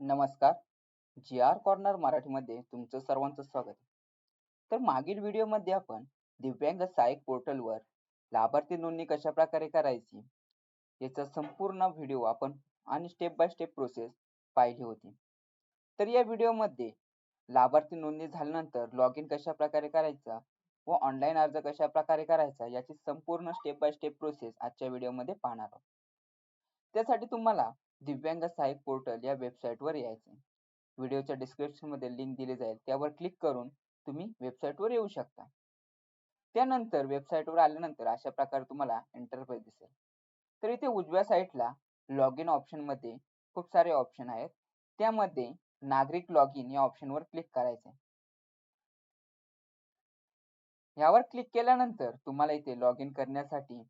नमस्कार. जी R corner मराठीमध्ये तुमचं सर्वांचं स्वागत आहे. तर मागील व्हिडिओमध्ये आपण दिव्यांग सहाय्यक पोर्टलवर लाभार्थी नोंदणी कशा प्रकारे करायची याचा संपूर्ण व्हिडिओ आपण आणि स्टेप बाय स्टेप प्रोसेस पाहिली होती. तर या व्हिडिओमध्ये लाभार्थी नोंदणी झाल्यानंतर लॉग इन कशा प्रकारे करायचा व ऑनलाईन अर्ज कशा प्रकारे करायचा याची संपूर्ण स्टेप बाय स्टेप प्रोसेस आजच्या व्हिडिओमध्ये पाहणार आहोत. त्यासाठी तुम्हाला दिव्यांग सहाय्यक पोर्टल या वेबसाईटवर यायचे. व्हिडिओच्या डिस्क्रिप्शनमध्ये लिंक दिली जाईल, त्यावर क्लिक करून तुम्ही वेबसाईटवर येऊ शकता. त्यानंतर वेबसाईटवर आल्यानंतर अशा प्रकारे तुम्हाला इंटरफेस दिसेल. तर इथे उजव्या साईडला लॉग इन ऑप्शनमध्ये खूप सारे ऑप्शन आहेत. त्यामध्ये नागरिक लॉग इन या ऑप्शनवर क्लिक करायचे. यावर क्लिक केल्यानंतर तुम्हाला इथे लॉग इन करण्यासाठी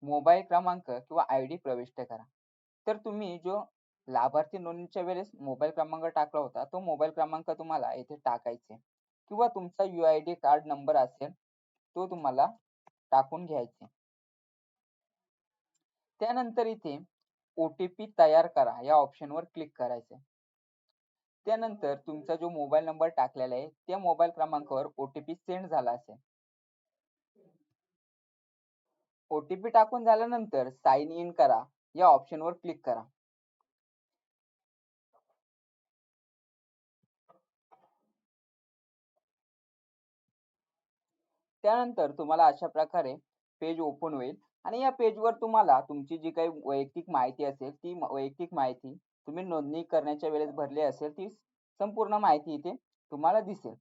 मोबाईल क्रमांक किंवा आय डी प्रविष्ट करा. तर तुम्ही जो लाभार्थी नोंदणीच्या वेळेस मोबाईल क्रमांक टाकला होता तो मोबाईल क्रमांक तुम्हाला इथे टाकायचे किंवा तुमचा UID कार्ड नंबर असेल तो तुम्हाला टाकून घ्यायचे. त्यानंतर इथे OTP तयार करा या ऑप्शनवर क्लिक करायचे. त्यानंतर तुमचा जो मोबाईल नंबर टाकलेला आहे त्या मोबाईल क्रमांकावर OTP सेंड झाला असेल. OTP टाकून झाल्यानंतर साइन इन करा या ऑप्शनवर क्लिक करा. त्यानंतर तुम्हाला अशा प्रकारे पेज ओपन होईल आणि या पेजवर तुम्हाला तुमची जी काही वैयक्तिक माहिती असेल ती वैयक्तिक माहिती तुम्ही नोंदणी करण्याच्या वेळेस भरली असेल ती संपूर्ण माहिती इथे तुम्हाला दिसेल.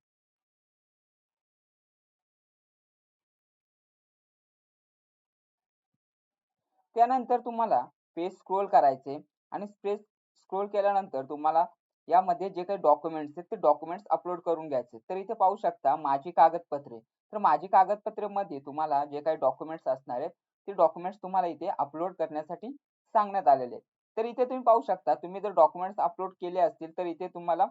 त्यानंतर तुम्हाला पेज स्क्रोल करायचे आणि पेज स्क्रोल केल्यानंतर तुम्हाला यामध्ये जे काही डॉक्युमेंट्स आहेत ते डॉक्युमेंट्स अपलोड करून घ्यायचे. तर इथे पाहू शकता माझी कागदपत्रे. तर माझी कागदपत्रेमध्ये तुम्हाला जे काही डॉक्युमेंट्स असणार आहेत ते डॉक्युमेंट्स तुम्हाला इथे अपलोड करण्यासाठी सांगण्यात आलेले आहेत. तर इथे तुम्ही पाहू शकता तुम्ही जर डॉक्युमेंट्स अपलोड केले असतील तर इथे तुम्हाला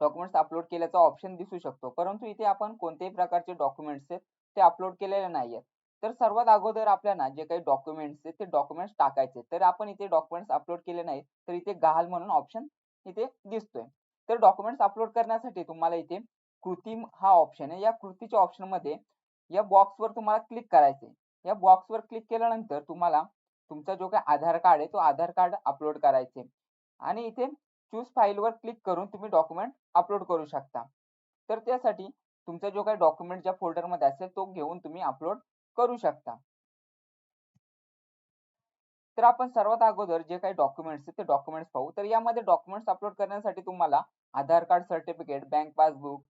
डॉक्युमेंट्स अपलोड केल्याचा ऑप्शन दिसू शकतो. परंतु इथे आपण कोणत्याही प्रकारचे डॉक्युमेंट्स आहेत ते अपलोड केलेले नाही आहेत. तर सर्वात अगोदर आपल्याला जे काही डॉक्युमेंट्स आहेत ते डॉक्युमेंट्स टाकायचे. तर आपण इथे डॉक्युमेंट्स अपलोड केले नाहीत तर इथे गहाळ म्हणून ऑप्शन इथे दिसतोय. तर डॉक्युमेंट्स अपलोड करण्यासाठी तुम्हाला इथे कृती हा ऑप्शन आहे. या कृतीच्या ऑप्शनमध्ये या बॉक्सवर तुम्हाला क्लिक करायचे. या बॉक्सवर क्लिक केल्यानंतर तुम्हाला तुमचा जो काही आधार कार्ड आहे तो आधार कार्ड अपलोड करायचे आणि इथे चूज फाईलवर क्लिक करून तुम्ही डॉक्युमेंट अपलोड करू शकता. तर त्यासाठी तुमचा जो काही डॉक्युमेंट ज्या फोल्डरमध्ये असेल तो घेऊन तुम्ही अपलोड करू शकता. तर आपण सर्वात अगोदर जे काही डॉक्युमेंट्स आहेत ते डॉक्युमेंट्स पाहू. तर यामध्ये डॉक्युमेंट्स अपलोड करण्यासाठी तुम्हाला आधार कार्ड सर्टिफिकेट, बँक पासबुक,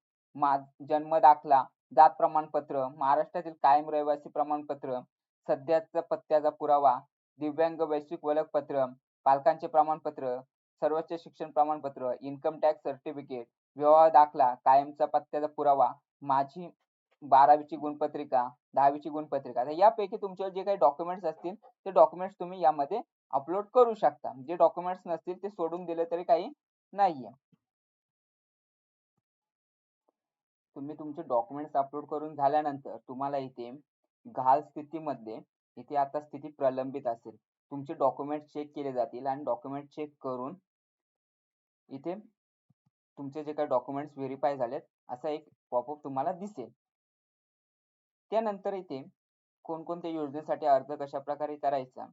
जन्म दाखला, जात प्रमाणपत्र, महाराष्ट्रातील कायम रहिवासी प्रमाणपत्र, सध्याचा पत्त्याचा पुरावा, दिव्यांग वैश्विक ओळखपत्र, पालकांचे प्रमाणपत्र, सर्वोच्च शिक्षण प्रमाणपत्र, इन्कम टॅक्स सर्टिफिकेट, विवाह दाखला, कायमचा पत्त्याचा पुरावा, माझी 12वीची गुणपत्रिका, 10वीची गुणपत्रिका. तर यापैकी तुमचे जे काही डॉक्युमेंट्स असतील ते डॉक्युमेंट्स तुम्ही यामध्ये अपलोड करू शकता. जे डॉक्युमेंट्स नसतील ते सोडून दिले तरी काही नाहीये. तुम्ही तुमचे डॉक्युमेंट्स अपलोड करून झाल्यानंतर तुम्हाला इथे गहाळ स्थितीमध्ये इथे आता स्थिती प्रलंबित असेल. तुमचे डॉक्युमेंट्स चेक केले जातील आणि डॉक्युमेंट चेक करून इथे तुमचे जे काही डॉक्युमेंट्स व्हेरिफाय झालेत असा एक पॉपअप तुम्हाला दिसेल. त्यानंतर इथे कोणकोणत्या योजनेसाठी अर्ज कशाप्रकारे करायचा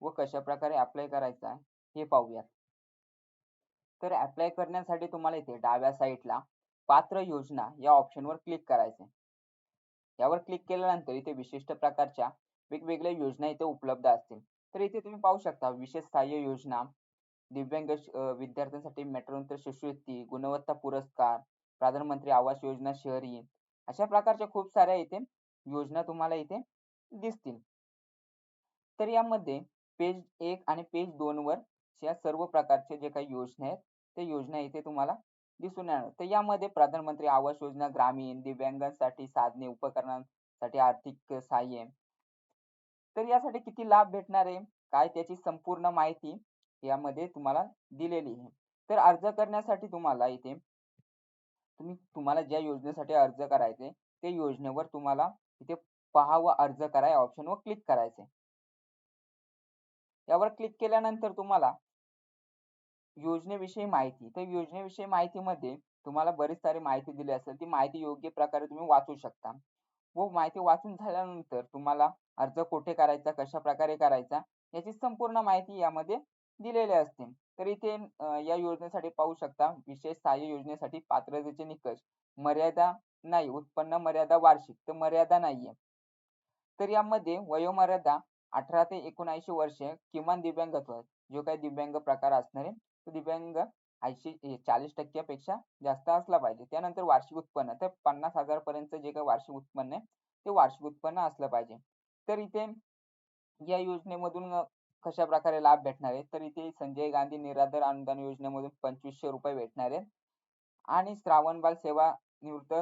व कशाप्रकारे अप्लाय करायचा हे पाहूयात. तर अप्लाय करण्यासाठी तुम्हाला इथे डाव्या साईडला पात्र योजना या ऑप्शनवर क्लिक करायचे. यावर क्लिक केल्यानंतर इथे विशिष्ट प्रकारच्या वेगवेगळ्या योजना इथे उपलब्ध असतील. तर इथे तुम्ही पाहू शकता विशेष सहाय्य योजना, दिव्यांग विद्यार्थ्यांसाठी मेट्रोनंतर शिष्यवृत्ती, गुणवत्ता पुरस्कार, प्रधानमंत्री आवास योजना शहरी अशा प्रकारच्या खूप साऱ्या इथे योजना तुम्हाला इथे दिसतील. तर यामध्ये पेज 1 आणि पेज 2 वर या सर्व प्रकारचे जे काही योजना आहेत ते योजना इथे तुम्हाला दिसून येणार. तर यामध्ये प्रधानमंत्री आवास योजना ग्रामीण, दिव्यांगांसाठी साधने उपकरणांसाठी आर्थिक सहाय्य. तर यासाठी किती लाभ भेटणार आहे, काय त्याची संपूर्ण माहिती यामध्ये तुम्हाला दिलेली आहे. तर अर्ज करण्यासाठी तुम्हाला इथे तुम्हाला ज्या योजनेसाठी अर्ज करायचे त्या योजनेवर तुम्हाला इथे पहा व अर्ज करा या ऑप्शनवर क्लिक करायचे. यावर क्लिक केल्यानंतर तुम्हाला योजनेविषयी माहिती. तर योजनेविषयी माहितीमध्ये तुम्हाला बरीच सारी माहिती दिली असेल. ती माहिती योग्य प्रकारे तुम्ही वाचू शकता. व माहिती वाचून झाल्यानंतर तुम्हाला अर्ज कुठे करायचा, कशाप्रकारे करायचा याची संपूर्ण माहिती यामध्ये दिलेली असते. तर इथे या योजनेसाठी पाहू शकता विशेष सहाय्य योजनेसाठी पात्रतेचे निकष, मर्यादा नाही, उत्पन्न मर्यादा वार्षिक, तर मर्यादा नाहीये. तर यामध्ये वयोमर्यादा 18 ते 79 वर्षे, किमान दिव्यांगत्व जो काही दिव्यांग प्रकार असणार आहे, तो दिव्यांग 40% पेक्षा जास्त असला पाहिजे. त्यानंतर वार्षिक उत्पन्न तर 50,000 पर्यंत जे काही वार्षिक उत्पन्न आहे, ते वार्षिक उत्पन्न असलं पाहिजे. तर इथे या योजनेमधून कशाप्रकारे लाभ भेटणार आहे, तर इथे संजय गांधी निराधार अनुदान योजनेमधून ₹2,500 भेटणार आहेत आणि श्रावणबाळ सेवा निवृत्त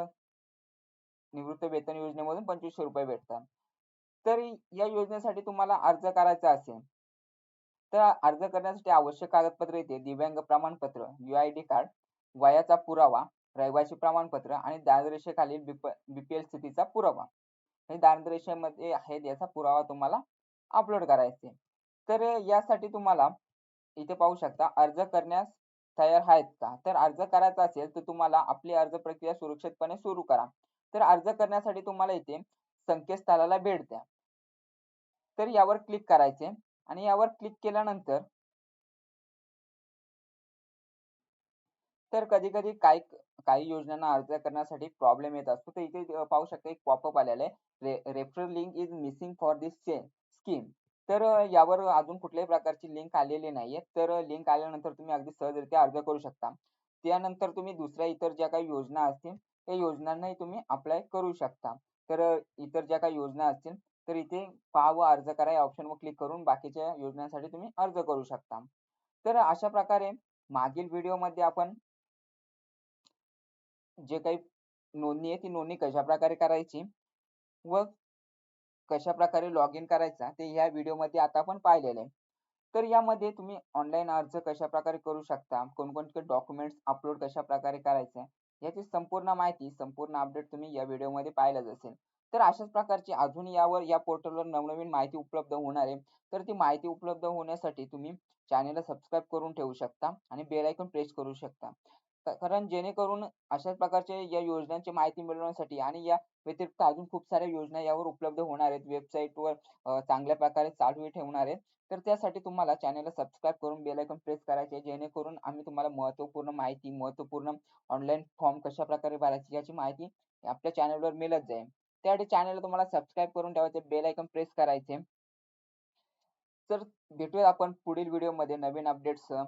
निवृत्त वेतन योजनेमधून ₹2,500 भेटतात. तर या योजनेसाठी तुम्हाला अर्ज करायचा असेल, तर अर्ज करण्यासाठी आवश्यक कागदपत्रे येते दिव्यांग प्रमाणपत्र, UID कार्ड, वयाचा पुरावा, रहिवासी प्रमाणपत्र आणि दारिद्र्यरेषेखालील BPL स्थितीचा पुरावा. हे दारिद्र्यरेषेमध्ये आहेत याचा पुरावा तुम्हाला अपलोड करायचा आहे. तर यासाठी तुम्हाला इथे पाहू शकता अर्ज करण्यास तयार आहेत का? तर अर्ज करायचा असेल तर तुम्हाला आपली अर्ज प्रक्रिया सुरक्षितपणे सुरू करा. तर अर्ज करण्यासाठी तुम्हाला इथे संकेतस्थळाला भेट द्या. तर यावर क्लिक करायचे आणि यावर क्लिक केल्यानंतर तर कधी-कधी काही काही योजनांना अर्ज करण्यासाठी प्रॉब्लेम येत असतो. तर इथे पाहू शकता एक पॉपअप आलेला आहे. Referral link is missing for this scheme. तर यावर अजून कुठल्याही प्रकारची लिंक आलेली नाहीये. तर लिंक आल्यानंतर तुम्ही अगदी सहजरित्या अर्ज करू शकता. त्यानंतर तुम्ही दुसऱ्या इतर ज्या काही योजना असतील, त्या योजनांनाही तुम्ही अप्लाय करू शकता. तर इतर ज्या काही योजना असतील, तर इथे पहा व अर्ज करा या ऑप्शनवर क्लिक करून बाकीच्या योजनांसाठी तुम्ही अर्ज करू शकता. तर अशा प्रकारे मागील व्हिडिओमध्ये आपण जे काही नोंदणी आहे ती नोंदणी कशाप्रकारे करायची व कशाप्रकारे लॉग इन करायचा ते ह्या व्हिडिओमध्ये आता आपण पाहिलेलं आहे. तर यामध्ये तुम्ही ऑनलाईन अर्ज कशाप्रकारे करू शकता, कोणकोणते डॉक्युमेंट्स अपलोड कशाप्रकारे करायचे याची संपूर्ण माहिती, संपूर्ण अपडेट तुम्ही या व्हिडिओमध्ये पाहिलंच असेल. तर अशाच प्रकारची अजून यावर या पोर्टलवर नवनवीन माहिती उपलब्ध होणार आहे. तर ती माहिती उपलब्ध होण्यासाठी तुम्ही चॅनेलला सबस्क्राईब करून ठेवू शकता आणि बेल आयकॉन प्रेस करू शकता. कारण जेणेकरून अशाच प्रकारचे या योजनांची माहिती मिळवण्यासाठी आणि या व्यतिरिक्त अजून खूप साऱ्या योजना यावर उपलब्ध होणार आहेत. वेबसाईटवर चांगल्या प्रकारे चालूही ठेवणार आहेत. तर त्यासाठी तुम्हाला चॅनेलला सबस्क्राईब करून बेल आयकॉन प्रेस करायचे आहे. जेणेकरून आम्ही तुम्हाला महत्त्वपूर्ण माहिती, महत्त्वपूर्ण ऑनलाईन फॉर्म कशाप्रकारे भरायचे याची माहिती आपल्या चॅनेलवर मिळत जाईल. त्यासाठी चॅनेलला तुम्हाला सबस्क्राईब करून ठेवायचे, बेल आयकॉन प्रेस करायचे. तर भेटूया आपण पुढील व्हिडिओमध्ये नवीन अपडेट्ससह.